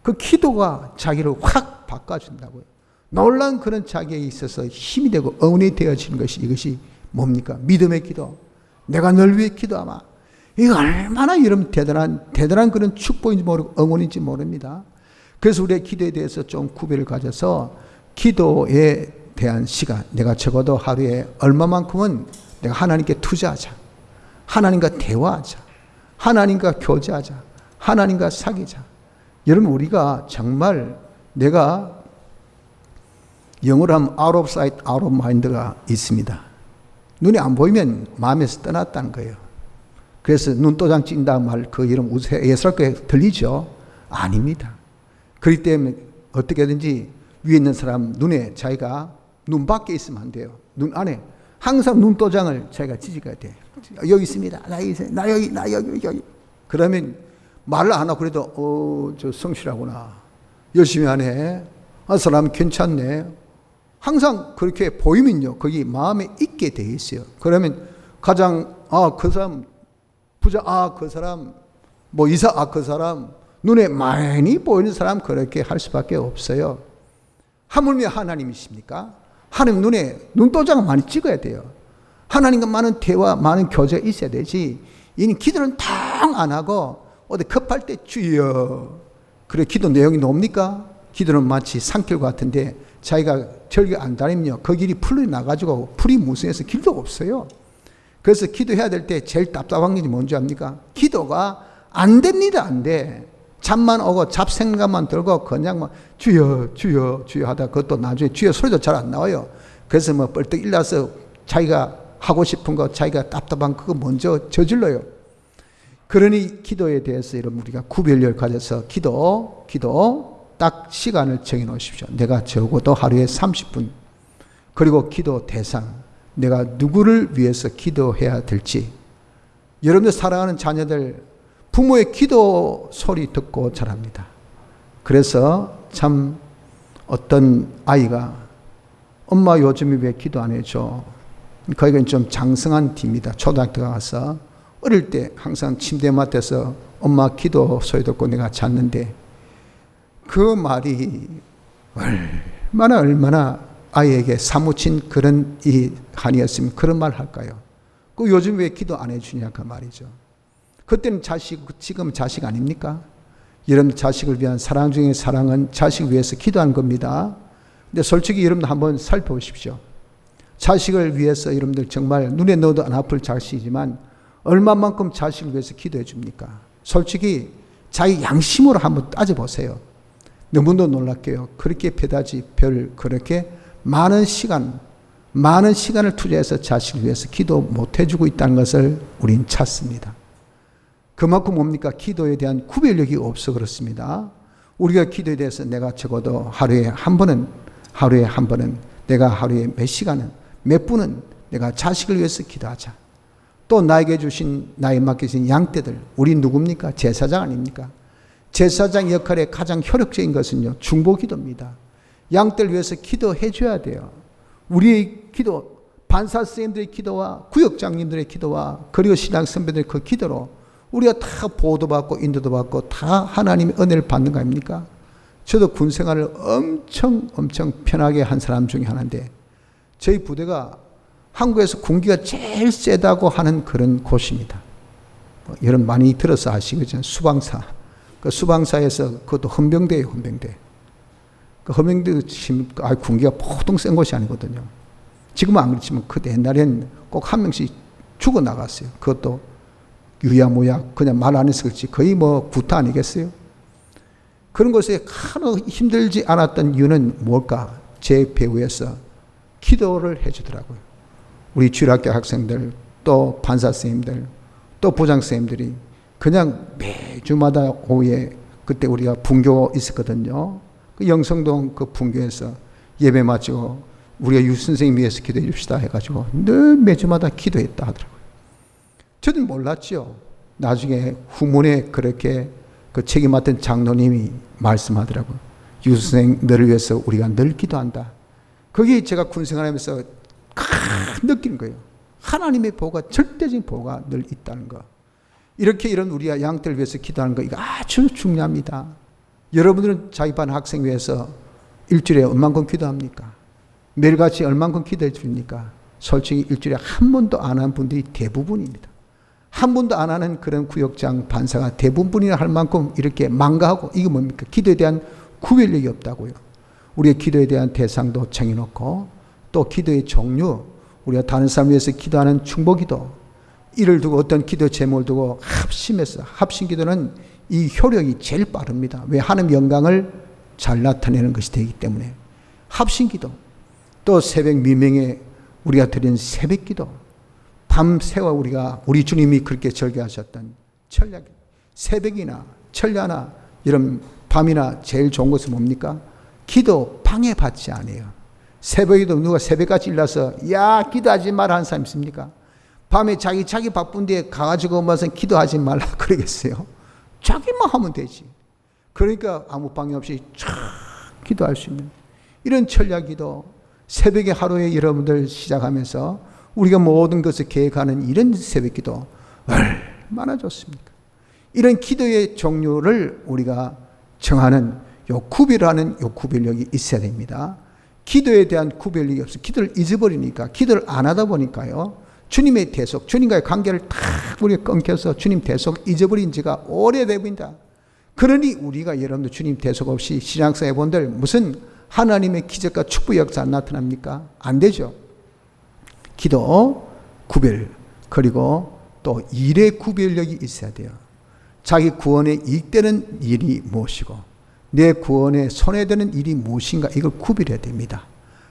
그 기도가 자기를 확 바꿔준다고요. 놀라운 그런 자기에 있어서 힘이 되고 응원이 되어지는 것이, 이것이 뭡니까? 믿음의 기도. 내가 널 위해 기도하마. 이거 얼마나 여러분 대단한 그런 축복인지 모르고 응원인지 모릅니다. 그래서 우리의 기도에 대해서 좀 구별을 가져서 기도에 대한 시간, 내가 적어도 하루에 얼마만큼은 내가 하나님께 투자하자. 하나님과 대화하자. 하나님과 교제하자. 하나님과 사귀자. 여러분, 우리가 정말 내가 영어로 하면 out of sight, out of mind가 있습니다. 눈이 안 보이면 마음에서 떠났다는 거예요. 그래서 눈도장 찍는다 말 그 이름 예스럽게 들리죠? 아닙니다. 그렇기 때문에 어떻게든지 위에 있는 사람 눈에 자기가 눈 밖에 있으면 안 돼요. 눈 안에 항상 눈도장을 자기가 지지가야 돼. 여기 있습니다. 나 여기. 그러면 말을 안 하고 그래도 저 성실하구나. 열심히 하네. 아, 사람 괜찮네. 항상 그렇게 보이면요, 거기 마음에 있게 돼 있어요. 그러면 가장 그 사람 부자, 그 사람 뭐 이사, 그 사람 눈에 많이 보이는 사람 그렇게 할 수밖에 없어요. 하물며 하나님이십니까? 하나님 눈에 눈도장을 많이 찍어야 돼요. 하나님과 많은 대화, 많은 교제가 있어야 되지. 이 기도는 탕 안 하고 어디 급할 때 주여. 그래 기도 내용이 뭡니까? 기도는 마치 산길 같은데 자기가 절개 안 다니면요, 그 길이 풀이 나가지고 풀이 무성해서 길도 없어요. 그래서 기도해야 될 때 제일 답답한 게 뭔지 압니까? 기도가 안 됩니다. 안 돼. 잠만 오고 잡생각만 들고 그냥 막 주여 하다 그것도 나중에 주여 소리도 잘 안 나와요. 그래서 뭐 벌떡 일어나서 자기가 하고 싶은 거, 자기가 답답한 그거 먼저 저질러요. 그러니 기도에 대해서 여러분 우리가 구별력을 가져서 기도 딱 시간을 정해 놓으십시오. 내가 적어도 하루에 30분. 그리고 기도 대상. 내가 누구를 위해서 기도해야 될지. 여러분들 사랑하는 자녀들 부모의 기도 소리 듣고 자랍니다. 그래서 참 어떤 아이가 엄마 요즘에 왜 기도 안 해줘? 거기가 좀 장성한 뒤입니다. 초등학교 가서 어릴 때 항상 침대 맡에서 엄마 기도 소리 듣고 내가 잤는데 그 말이 얼마나 아이에게 사무친 그런 이 한이었으면 그런 말 할까요? 그 요즘 왜 기도 안 해주냐 그 말이죠. 그때는 자식, 지금 자식 아닙니까? 여러분 자식을 위한 사랑 중에 사랑은 자식을 위해서 기도하는 겁니다. 근데 솔직히 여러분들 한번 살펴보십시오. 자식을 위해서 여러분들 정말 눈에 넣어도 안 아플 자식이지만 얼마만큼 자식을 위해서 기도해 줍니까? 솔직히 자기 양심으로 한번 따져보세요. 너무도 놀랍게요. 그렇게 배다지 별 그렇게 많은 시간을 투자해서 자식을 위해서 기도 못 해주고 있다는 것을 우린 찾습니다. 그만큼 뭡니까? 기도에 대한 구별력이 없어 그렇습니다. 우리가 기도에 대해서 내가 적어도 하루에 한 번은 내가 하루에 몇 시간은 몇 분은 내가 자식을 위해서 기도하자. 또 나에게 주신 나에 맡겨진 양떼들, 우리 누굽니까? 제사장 아닙니까? 제사장 역할의 가장 효력적인 것은요, 중보기도입니다. 양떼를 위해서 기도해 줘야 돼요. 우리의 기도, 반사 선생님들의 기도와 구역장님들의 기도와 그리고 신앙 선배들의 그 기도로 우리가 다 보호도 받고 인도도 받고 다 하나님의 은혜를 받는 거 아닙니까? 저도 군 생활을 엄청 편하게 한 사람 중에 하나인데 저희 부대가 한국에서 군기가 제일 세다고 하는 그런 곳입니다. 여러분 많이 들어서 아시겠죠? 수방사. 그 수방사에서 그것도 헌병대예요, 헌병대. 그 헌병대 군기가 보통 센 곳이 아니거든요. 지금은 안 그렇지만 그때 옛날엔 꼭 한 명씩 죽어 나갔어요. 그것도 유야무야 그냥 말 안 했을지 거의 뭐 구타 아니겠어요? 그런 곳에 하나도 힘들지 않았던 이유는 뭘까? 제 배후에서 기도를 해주더라고요. 우리 주일학교 학생들, 또 판사 선생님들, 또 부장 선생님들이 그냥 매주마다 오후에 그때 우리가 분교 있었거든요. 그 영성동 그 분교에서 예배 마치고 우리가 유 선생님 위해서 기도해 줍시다 해가지고 늘 매주마다 기도했다 하더라고요. 저는 몰랐죠. 나중에 후문에 그렇게 그 책임 맡은 장로님이 말씀하더라고요. 유 선생 너를 위해서 우리가 늘 기도한다. 그게 제가 군생활하면서 느끼는 거예요. 하나님의 보호가, 절대적인 보호가 늘 있다는 거. 이렇게 이런 우리가 양떼를 위해서 기도하는 거, 이거 아주 중요합니다. 여러분들은 자기 반 학생 위해서 일주일에 얼만큼 기도합니까? 매일같이 얼만큼 기도해 줍니까? 솔직히 일주일에 한 번도 안 한 분들이 대부분입니다. 한 번도 안 하는 그런 구역장 판사가 대부분이나 할 만큼 이렇게 망가하고, 이게 뭡니까? 기도에 대한 구별력이 없다고요. 우리의 기도에 대한 대상도 정해놓고, 또 기도의 종류, 우리가 다른 사람 위해서 기도하는 충복기도, 이를 두고 어떤 기도 제목을 두고 합심해서, 합심기도는 이 효력이 제일 빠릅니다. 왜? 하나님 영광을 잘 나타내는 것이 되기 때문에. 합심기도, 또 새벽 미명에 우리가 드리는 새벽기도, 밤새워 우리 주님이 그렇게 절개하셨던 철야, 새벽이나 철야나 이런 밤이나 제일 좋은 것은 뭡니까? 기도 방해받지 않아요. 새벽에도 누가 새벽까지 일어나서 야 기도하지 마라 하는 사람 있습니까? 밤에 자기 바쁜데 가가지고 무슨 기도하지 말라 그러겠어요? 자기만 하면 되지. 그러니까 아무 방해 없이 쫙 기도할 수 있는 이런 철야기도, 새벽에 하루에 여러분들 시작하면서 우리가 모든 것을 계획하는 이런 새벽기도 얼마나 좋습니까? 이런 기도의 종류를 우리가 정하는 요 구별하는 요 구별력이 있어야 됩니다. 기도에 대한 구별력이 없어 기도를 잊어버리니까, 기도를 안 하다 보니까요, 주님의 대속, 주님과의 관계를 탁 우리가 끊겨서 주님 대속 잊어버린 지가 오래됩니다. 그러니 우리가 여러분들 주님 대속 없이 신앙생활 해본들 무슨 하나님의 기적과 축복 역사 안 나타납니까? 안 되죠. 기도, 구별, 그리고 또 일의 구별력이 있어야 돼요. 자기 구원에 이익되는 일이 무엇이고 내 구원에 손해되는 일이 무엇인가, 이걸 구별해야 됩니다.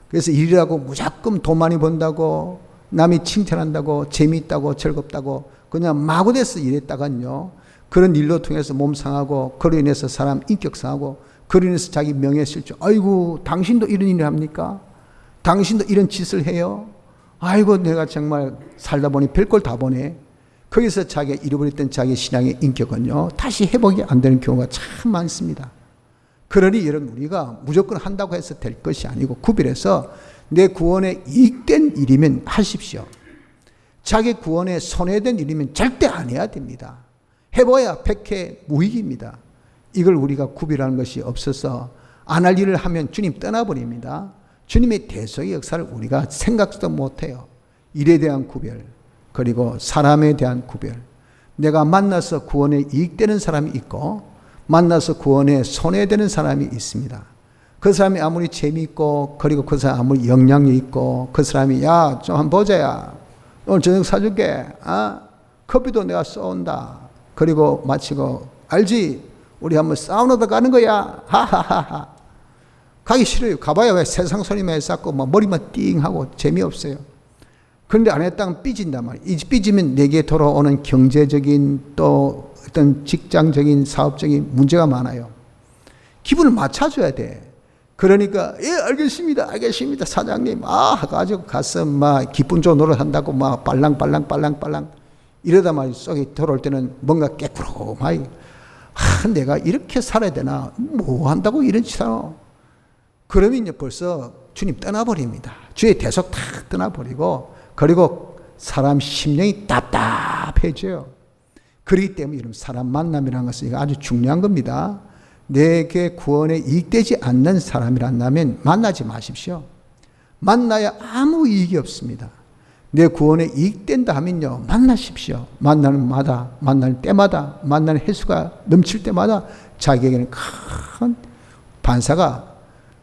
그래서 일이라고 무조건 돈 많이 번다고, 남이 칭찬한다고, 재미있다고, 즐겁다고 그냥 마구대서 일했다간요, 그런 일로 통해서 몸 상하고, 그로 인해서 사람 인격 상하고, 그로 인해서 자기 명예 실종. 아이고 당신도 이런 일을 합니까? 당신도 이런 짓을 해요? 아이고 내가 정말 살다 보니 별걸 다 보네. 거기서 자기가 잃어버렸던 자기 신앙의 인격은요 다시 회복이 안 되는 경우가 참 많습니다. 그러니 여러분, 우리가 무조건 한다고 해서 될 것이 아니고 구별해서 내 구원에 이익된 일이면 하십시오. 자기 구원에 손해된 일이면 절대 안 해야 됩니다. 해봐야 백해 무익입니다. 이걸 우리가 구별하는 것이 없어서 안 할 일을 하면 주님 떠나버립니다. 주님의 대속의 역사를 우리가 생각도 못해요. 일에 대한 구별, 그리고 사람에 대한 구별. 내가 만나서 구원에 이익되는 사람이 있고 만나서 구원에 손해되는 사람이 있습니다. 그 사람이 아무리 재미있고, 그리고 그 사람이 아무리 영향이 있고, 그 사람이 야 좀 한번 보자, 야 오늘 저녁 사줄게, 커피도 내가 쏜다, 그리고 마치고 알지 우리 한번 사우나도 가는 거야, 하하하하. 가기 싫어요. 가봐야 왜 세상 소리만 쌓고 막 머리만 띵하고 재미없어요. 그런데 안 했다면 삐진단 말이에요. 이 삐지면 내게 돌아오는 경제적인 또 어떤 직장적인 사업적인 문제가 많아요. 기분을 맞춰줘야 돼. 그러니까 예 알겠습니다 사장님 가지고 가서 막 기분 좋은 노릇 한다고 막 빨랑빨랑 이러다 말이 속에 들어올 때는 뭔가 깨꾸름하게 내가 이렇게 살아야 되나, 뭐 한다고 이런 짓 하노. 그러면 이제 벌써 주님 떠나버립니다. 주의 대속 다 떠나버리고, 그리고 사람 심령이 답답해져요. 그렇기 때문에 여러분, 사람 만남이라는 것은 아주 중요한 겁니다. 내게 구원에 이익되지 않는 사람이란다면 만나지 마십시오. 만나야 아무 이익이 없습니다. 내 구원에 이익된다 하면요, 만나십시오. 만나는 마다, 만날 때마다, 만나는 횟수가 넘칠 때마다 자기에게는 큰 반사가.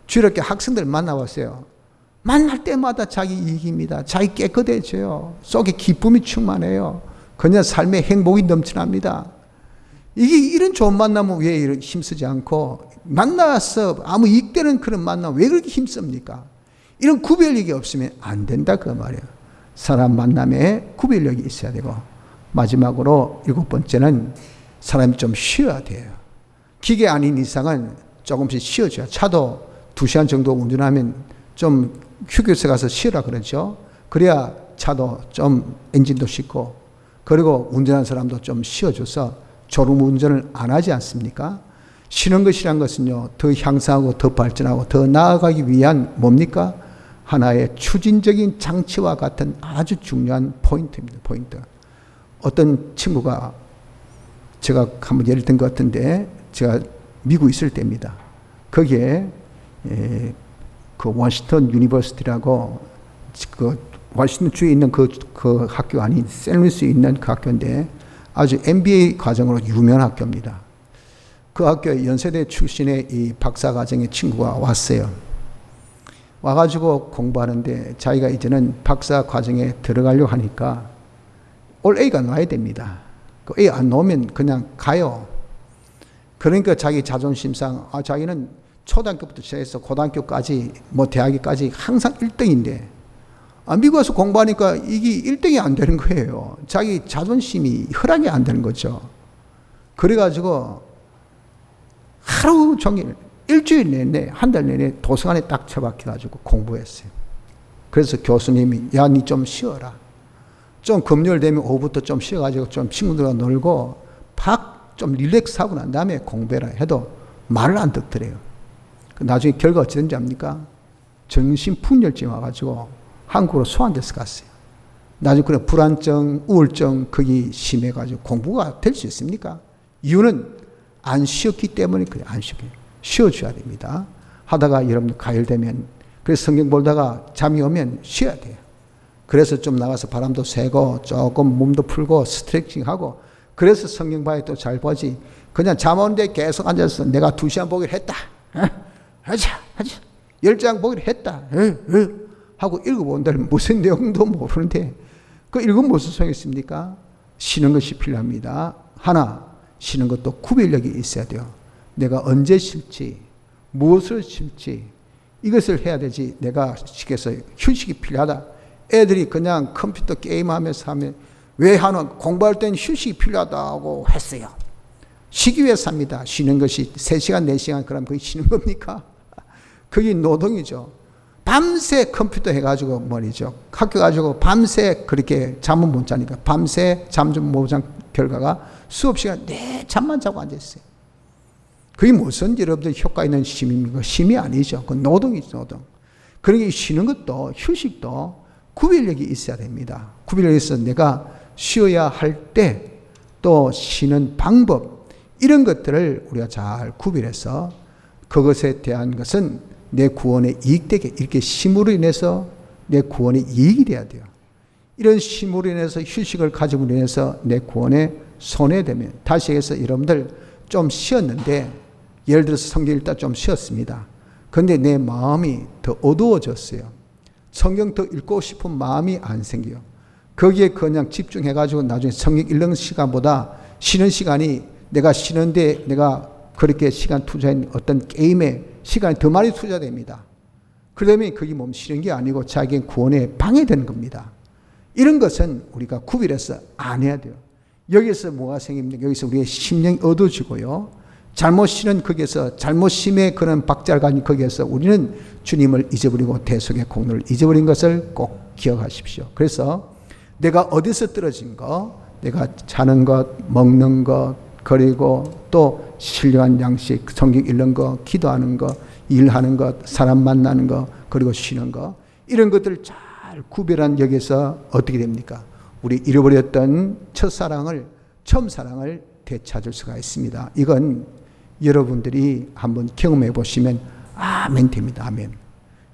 주일학교 학생들 만나봤어요. 만날 때마다 자기 이익입니다. 자기 깨끗해져요. 속에 기쁨이 충만해요. 그냥 삶의 행복이 넘쳐납니다. 이런 좋은 만남은 왜 이렇게 힘쓰지 않고, 만나서 아무 이익되는 그런 만남 왜 그렇게 힘씁니까? 이런 구별력이 없으면 안 된다 그 말이에요. 사람 만남에 구별력이 있어야 되고, 마지막으로 7번째는 사람이 좀 쉬어야 돼요. 기계 아닌 이상은 조금씩 쉬어줘요. 차도 2시간 정도 운전하면 좀 휴게소 가서 쉬어라 그러죠. 그래야 차도 좀 엔진도 씻고, 그리고 운전하는 사람도 좀 쉬어줘서 졸음 운전을 안 하지 않습니까? 쉬는 것이란 것은요, 더 향상하고 더 발전하고 더 나아가기 위한 뭡니까? 하나의 추진적인 장치와 같은 아주 중요한 포인트입니다. 포인트. 어떤 친구가, 제가 한번 예를 든 것 같은데, 제가 미국 있을 때입니다. 거기에 그 워싱턴 유니버시티라고, 그 워싱턴 주에 있는 그 학교 아닌 샌루이스에 있는 그 학교인데, 아주 MBA 과정으로 유명한 학교입니다. 그 학교에 연세대 출신의 이 박사 과정의 친구가 왔어요. 와가지고 공부하는데, 자기가 이제는 박사 과정에 들어가려고 하니까 올 A가 나와야 됩니다. 그 A 안 나오면 그냥 가요. 그러니까 자기 자존심상, 자기는 초등학교부터 시작해서 고등학교까지, 대학까지 항상 1등인데, 미국 와서 공부하니까 이게 1등이 안 되는 거예요. 자기 자존심이 허락이 안 되는 거죠. 그래가지고 하루 종일, 일주일 내내, 한 달 내내 도서관에 딱 처박혀가지고 공부했어요. 그래서 교수님이, 야, 니 좀 쉬어라. 좀 금요일 되면 오후부터 좀 쉬어가지고 좀 친구들과 놀고 좀 릴렉스하고 난 다음에 공부해라 해도 말을 안 듣더래요. 나중에 결과 어찌 된지 압니까? 정신분열증 와가지고 한국으로 소환돼서 갔어요. 나중에 그런 불안증, 우울증, 그게 심해가지고 공부가 될 수 있습니까? 이유는 안 쉬었기 때문에 그래, 안 쉬었기. 쉬어줘야 됩니다. 하다가 여러분 가열되면, 그래서 성경 보다가 잠이 오면 쉬어야 돼요. 그래서 좀 나가서 바람도 쐬고 조금 몸도 풀고 스트레칭하고, 그래서 성경 봐야 또 잘 보지. 그냥 잠 오는데 계속 앉아서 내가 2시간 보기를 했다. 하자. 10장 보기를 했다. 하고 읽어본다면 무슨 내용도 모르는데, 그 읽으면 무슨 소용이 있습니까? 쉬는 것이 필요합니다. 하나, 쉬는 것도 구별력이 있어야 돼요. 내가 언제 쉴지, 무엇을 쉴지, 이것을 해야 되지. 내가 시켜서 휴식이 필요하다. 애들이 그냥 컴퓨터 게임하면서 하면, 왜 하는, 공부할 때는 휴식이 필요하다고 했어요. 쉬기 위해서 합니다. 쉬는 것이 3시간, 4시간, 그럼 그게 쉬는 겁니까? 그게 노동이죠. 밤새 컴퓨터 해가지고 말이죠. 학교 가지고 밤새 그렇게 잠은 못 자니까 밤새 잠 좀 못 잔 결과가 수업 시간 내 잠만 자고 앉았어요. 그게 무슨 여러분들 효과 있는 쉼입니까? 쉼이 아니죠. 그건 노동이죠, 노동. 그러니까 쉬는 것도, 휴식도 구별력이 있어야 됩니다. 구별력이 있어서 내가 쉬어야 할 때, 또 쉬는 방법, 이런 것들을 우리가 잘 구별해서 그것에 대한 것은 내 구원에 이익되게, 이렇게 쉼으로 인해서 내 구원에 이익이 돼야 돼요. 이런 쉼으로 인해서, 휴식을 가지고 인해서 내 구원에 손해되면, 다시 해서 여러분들 좀 쉬었는데, 예를 들어서 성경 읽다 좀 쉬었습니다. 그런데 내 마음이 더 어두워졌어요. 성경 더 읽고 싶은 마음이 안 생겨요. 거기에 그냥 집중해가지고 나중에 성경 읽는 시간보다 쉬는 시간이, 내가 쉬는데 내가 그렇게 시간 투자한 어떤 게임에 시간이 더 많이 투자됩니다. 그러면 그게 쉬는 게 아니고 자기의 구원에 방해되는 겁니다. 이런 것은 우리가 구별해서 안 해야 돼요. 여기서 뭐가 생깁니까? 여기서 우리의 심령이 어두워지고요. 잘못 쉬는 거기에서, 잘못 쉼의 그런 박자가 거기에서 우리는 주님을 잊어버리고 대속의 공로를 잊어버린 것을 꼭 기억하십시오. 그래서 내가 어디서 떨어진 거, 내가 자는 것, 먹는 것, 그리고 또 신령한 양식, 성경 읽는 거, 기도하는 거, 일하는 것, 사람 만나는 거, 그리고 쉬는 거, 이런 것들을 잘 구별한 여기서 어떻게 됩니까? 우리 잃어버렸던 첫사랑을, 처음 사랑을 되찾을 수가 있습니다. 이건 여러분들이 한번 경험해 보시면 아멘 됩니다. 아멘.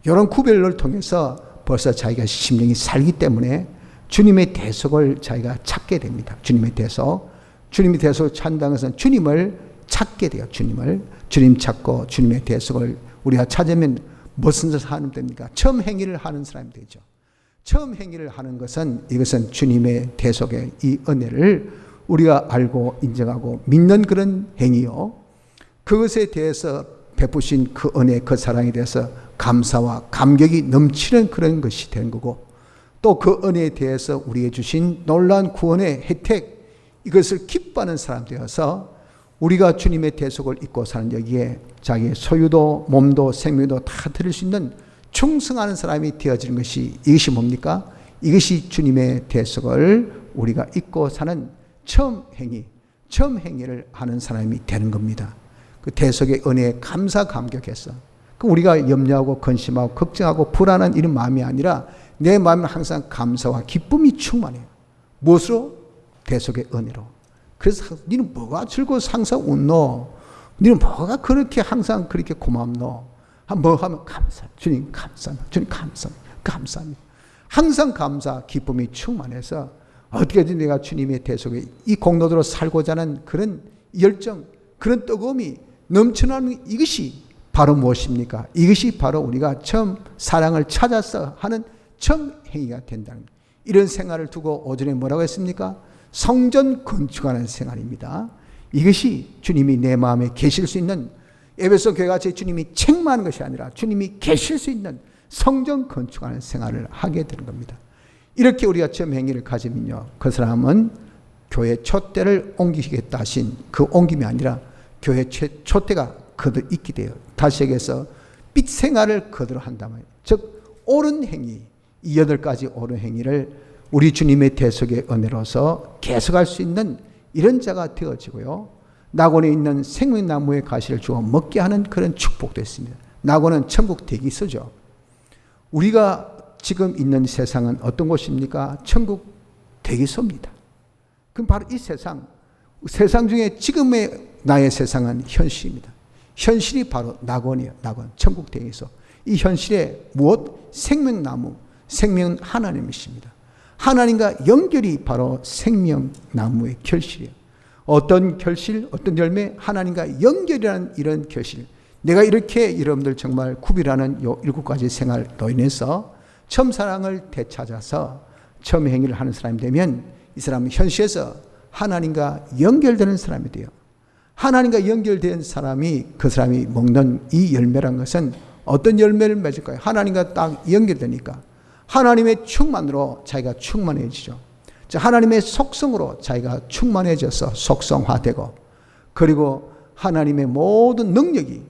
이런 구별을 통해서 벌써 자기가 심령이 살기 때문에 주님의 대속을 자기가 찾게 됩니다. 주님의 대속. 주님의 대속을 찾는다는 것은 주님을 찾게 돼요. 주님 찾고 주님의 대속을 우리가 찾으면 무슨 짓을 하면 됩니까? 처음 행위를 하는 사람이 되죠. 처음 행위를 하는 것은 이것은 주님의 대속의 이 은혜를 우리가 알고 인정하고 믿는 그런 행위요. 그것에 대해서 베푸신 그 은혜, 그 사랑에 대해서 감사와 감격이 넘치는 그런 것이 된 거고, 또 그 은혜에 대해서 우리에게 주신 놀라운 구원의 혜택, 이것을 기뻐하는 사람 되어서 우리가 주님의 대속을 입고 사는 여기에 자기의 소유도 몸도 생명도 다 드릴 수 있는 충성하는 사람이 되어지는 것이, 이것이 뭡니까? 이것이 주님의 대속을 우리가 입고 사는 처음 행위를 하는 사람이 되는 겁니다. 그 대속의 은혜에 감사 감격해서, 그 우리가 염려하고 근심하고 걱정하고 불안한 이런 마음이 아니라 내 마음은 항상 감사와 기쁨이 충만해요. 무엇으로? 대속의 은혜로. 그래서 너는 뭐가 즐거워서 항상 웃노? 너는 뭐가 그렇게 항상 그렇게 고맙노? 뭐 하면 감사. 주님 감사합니다. 주님 감사합니다. 감사합니다. 항상 감사, 기쁨이 충만해서 어떻게든 내가 주님의 대속에 이 공로대로 살고자 하는 그런 열정, 그런 뜨거움이 넘쳐나는, 이것이 바로 무엇입니까? 이것이 바로 우리가 처음 사랑을 찾아서 하는 처음 행위가 된다는, 이런 생활을 두고 오전에 뭐라고 했습니까? 성전 건축하는 생활입니다. 이것이 주님이 내 마음에 계실 수 있는, 에베소 교회같이 주님이 책망하는 것이 아니라 주님이 계실 수 있는 성전 건축하는 생활을 하게 되는 겁니다. 이렇게 우리가 처음 행위를 가지면요, 그 사람은 교회 촛대를 옮기시겠다 하신 그 옮김이 아니라 교회 촛대가 그대로 있게 돼요. 다시 얘기해서 빛 생활을 그대로 한다면, 즉 옳은 행위, 이 8가지 옳은 행위를 우리 주님의 대속의 은혜로서 계속할 수 있는 이런 자가 되어지고요, 낙원에 있는 생명나무의 가시를 주어 먹게 하는 그런 축복도 있습니다. 낙원은 천국 대기소죠. 우리가 지금 있는 세상은 어떤 곳입니까? 천국 대기소입니다. 그럼 바로 이 세상 중에 지금의 나의 세상은 현실입니다. 현실이 바로 낙원이에요. 낙원, 천국 대기소. 이 현실에 무엇? 생명나무, 생명은 하나님이십니다. 하나님과 연결이 바로 생명나무의 결실이에요. 어떤 결실, 어떤 열매? 하나님과 연결이라는 이런 결실. 내가 이렇게 여러분들 정말 구비라는 요 7가지 생활로 인해서 처음 사랑을 되찾아서 처음 행위를 하는 사람이 되면 이 사람은 현실에서 하나님과 연결되는 사람이 돼요. 하나님과 연결된 사람이, 그 사람이 먹는 이 열매란 것은 어떤 열매를 맺을까요? 하나님과 딱 연결되니까 하나님의 충만으로 자기가 충만해지죠. 하나님의 속성으로 자기가 충만해져서 속성화되고, 그리고 하나님의 모든 능력이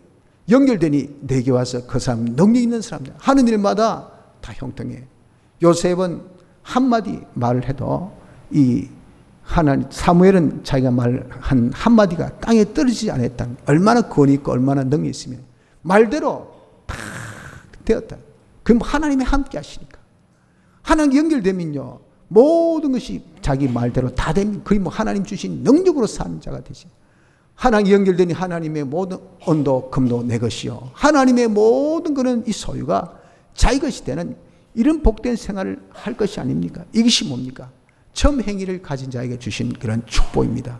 연결되니 내게 와서 그 사람 능력 있는 사람들, 하는 일마다 다 형통해. 요셉은 한마디 말을 해도 이 사무엘은 자기가 말한 한마디가 땅에 떨어지지 않았다. 얼마나 권위 있고 얼마나 능력이 있으면 말대로 다 되었다. 그럼 하나님이 함께 하시니까. 하나님 연결되면요, 모든 것이 자기 말대로 다 되면 거의 하나님 주신 능력으로 사는 자가 되시. 하나님 연결되니 하나님의 모든 언도 금도 내 것이요, 하나님의 모든 그런 이 소유가 자기 것이 되는 이런 복된 생활을 할 것이 아닙니까? 이것이 뭡니까? 처음 행위를 가진 자에게 주신 그런 축복입니다.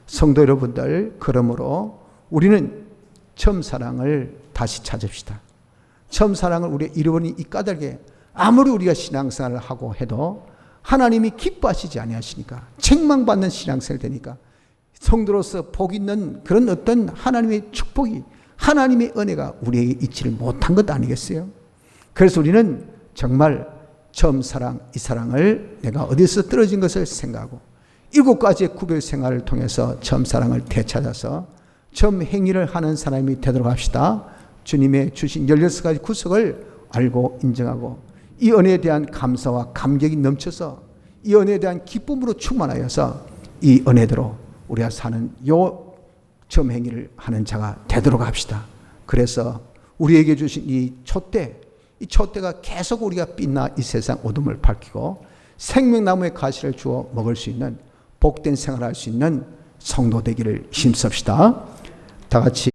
성도 여러분들, 그러므로 우리는 처음 사랑을 다시 찾읍시다. 처음 사랑을 우리가 잃어버린 이 까닭에 아무리 우리가 신앙생활을 하고 해도 하나님이 기뻐하시지 아니하시니까, 책망받는 신앙생활이 되니까 성도로서 복 있는 그런 어떤 하나님의 축복이, 하나님의 은혜가 우리에게 있지를 못한 것 아니겠어요? 그래서 우리는 정말 처음 사랑, 이 사랑을 내가 어디서 떨어진 것을 생각하고 7가지의 구별 생활을 통해서 처음 사랑을 되찾아서 처음 행위를 하는 사람이 되도록 합시다. 주님의 주신 16가지 구속을 알고 인정하고 이 은혜에 대한 감사와 감격이 넘쳐서 이 은혜에 대한 기쁨으로 충만하여서 이 은혜대로 우리가 사는 요 처음 행위를 하는 자가 되도록 합시다. 그래서 우리에게 주신 이 촛대가 계속 우리가 빛나 이 세상 어둠을 밝히고 생명나무의 가시를 주어 먹을 수 있는 복된 생활을 할 수 있는 성도 되기를 힘씁시다. 다 같이